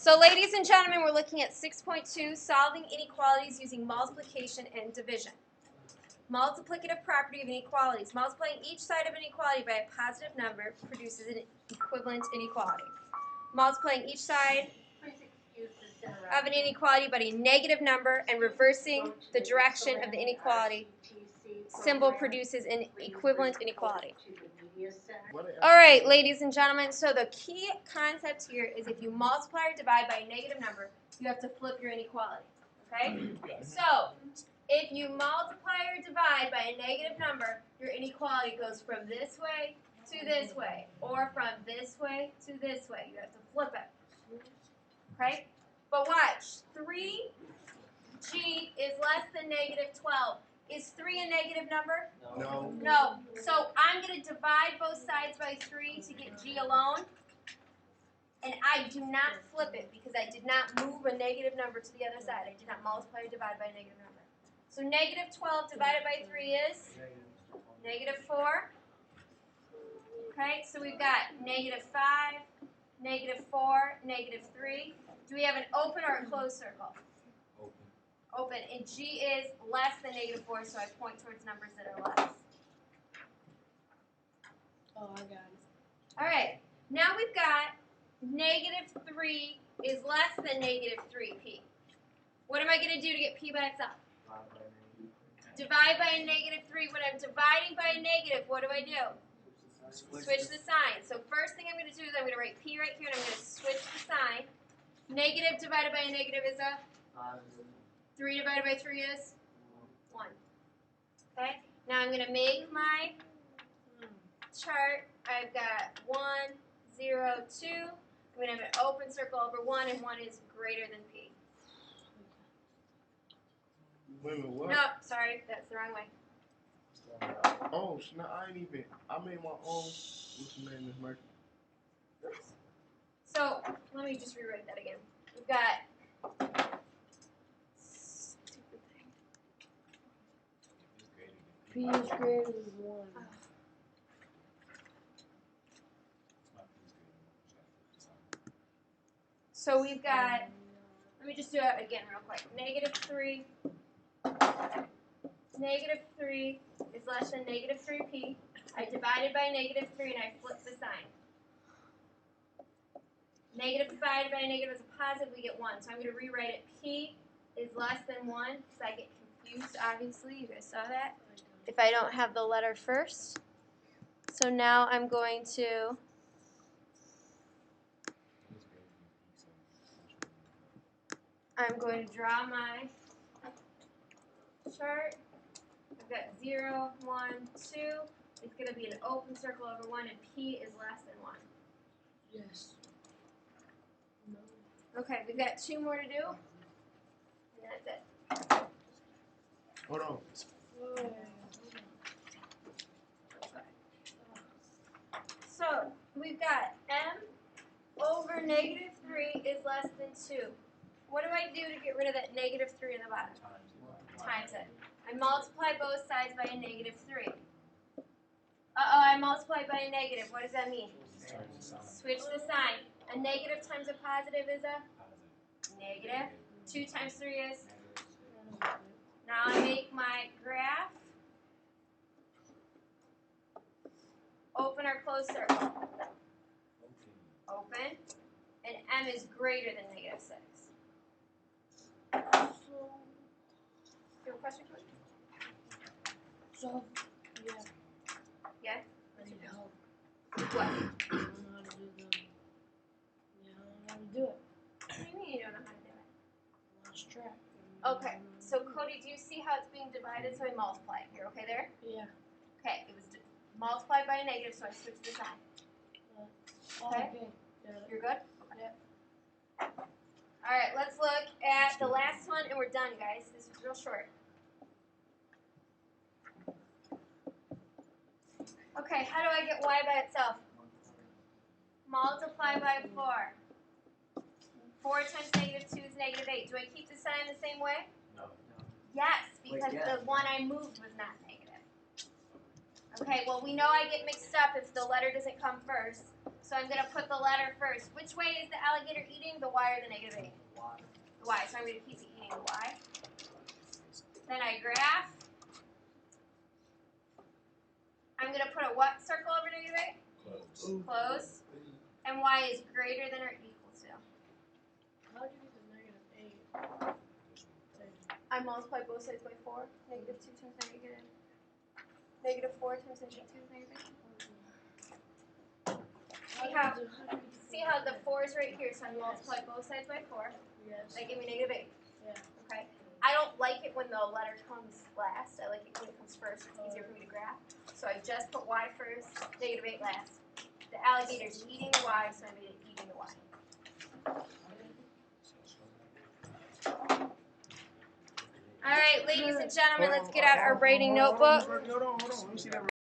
So ladies and gentlemen, we're looking at 6.2, solving inequalities using multiplication and division. Multiplicative property of inequalities. Multiplying each side of an inequality by a positive number produces an equivalent inequality. Multiplying each side of an inequality by a negative number and reversing the direction of the inequality symbol produces an equivalent inequality. All right, ladies and gentlemen, so the key concept here is if you multiply or divide by a negative number, you have to flip your inequality, okay? So if you multiply or divide by a negative number, your inequality goes from this way to this way, or from this way to this way. You have to flip it, okay? But watch, 3g is less than negative 12. Is 3 a negative number? No. No. So I'm going to divide both sides by 3 to get g alone. And I do not flip it because I did not move a negative number to the other side. I did not multiply or divide by a negative number. So negative 12 divided by 3 is negative 4. Okay, so we've got negative 5, negative 4, negative 3. Do we have an open or a closed circle? Open, and g is less than negative 4, so I point towards numbers that are less. Oh, I got it. All right, now we've got negative 3 is less than negative 3p. What am I going to do to get p by itself? Divide by a negative 3. When I'm dividing by a negative, what do I do? Switch the sign. So first thing I'm going to do is I'm going to write p right here, and I'm going to switch the sign. Negative divided by a negative is a? 3 divided by 3 is 1. Okay? Now I'm going to make my chart. I've got 1, 0, 2. I'm going to have an open circle over 1, and 1 is greater than p. Wait a minute, what? No, sorry, that's the wrong way. Oh, no, I ain't even. I made my own. What's the name, Miss Murphy? So let me just rewrite that again. We've got P is greater than 1. So we've got, let me just do it again real quick. Negative 3 is less than negative 3p. I divided by negative 3 and I flip the sign. Negative divided by a negative is a positive, we get 1. So I'm going to rewrite it. P is less than 1 because I get confused, obviously. You guys saw that. If I don't have the letter first. So now I'm going to draw my chart. I've got 0, 1, 2. It's going to be an open circle over 1, and P is less than 1. Yes. No. Okay, we've got 2 more to do. And that's it. Hold on. So we've got m over negative 3 is less than 2. What do I do to get rid of that negative 3 in the bottom? Times it. I multiply both sides by a negative 3. I multiplied by a negative. What does that mean? Switch the sign. A negative times a positive is a negative. 2 times 3 is? Now I make my graph. Open or close circle? Open. And m is greater than negative 6. Do you have a question? So, yeah. Yeah? I need help. What? I don't know how to do them. Yeah, I don't know how to do it. What do you mean you don't know how to do it? I lost track. Okay, so Cody, do you see how it's being divided? So I multiply it. You're okay there? Yeah. Okay, it was multiplied by a negative, so I switched the sign. Oh, Okay. okay. Got it. You're good? Yep. All right, let's look at the last one, and we're done, guys. This is real short. Okay, how do I get y by itself? Multiply by 4. 4 times negative 2 is negative 8. Do I keep the sign the same way? No. Yes, because the one I moved was not negative. Okay, well, we know I get mixed up if the letter doesn't come first. So I'm gonna put the letter first. Which way is the alligator eating? The y or the negative 8? The y. So I'm gonna keep it eating the y. Then I graph. I'm gonna put a what circle over negative 8? Close. And y is greater than or equal to. How do you get the -8? I multiply both sides by 4. Negative 2 times negative. Negative 4 times negative 2 is negative 8. See how the 4 is right here, so I multiply both sides by 4. Yes. That give me negative 8. Yeah. Okay. I don't like it when the letter comes last. I like it when it comes first. It's easier for me to graph. So I just put y first, negative 8 last. The alligator's eating the y, so I'm eating the y. All right, ladies and gentlemen, let's get out our writing notebook. Hold on. Let me see that.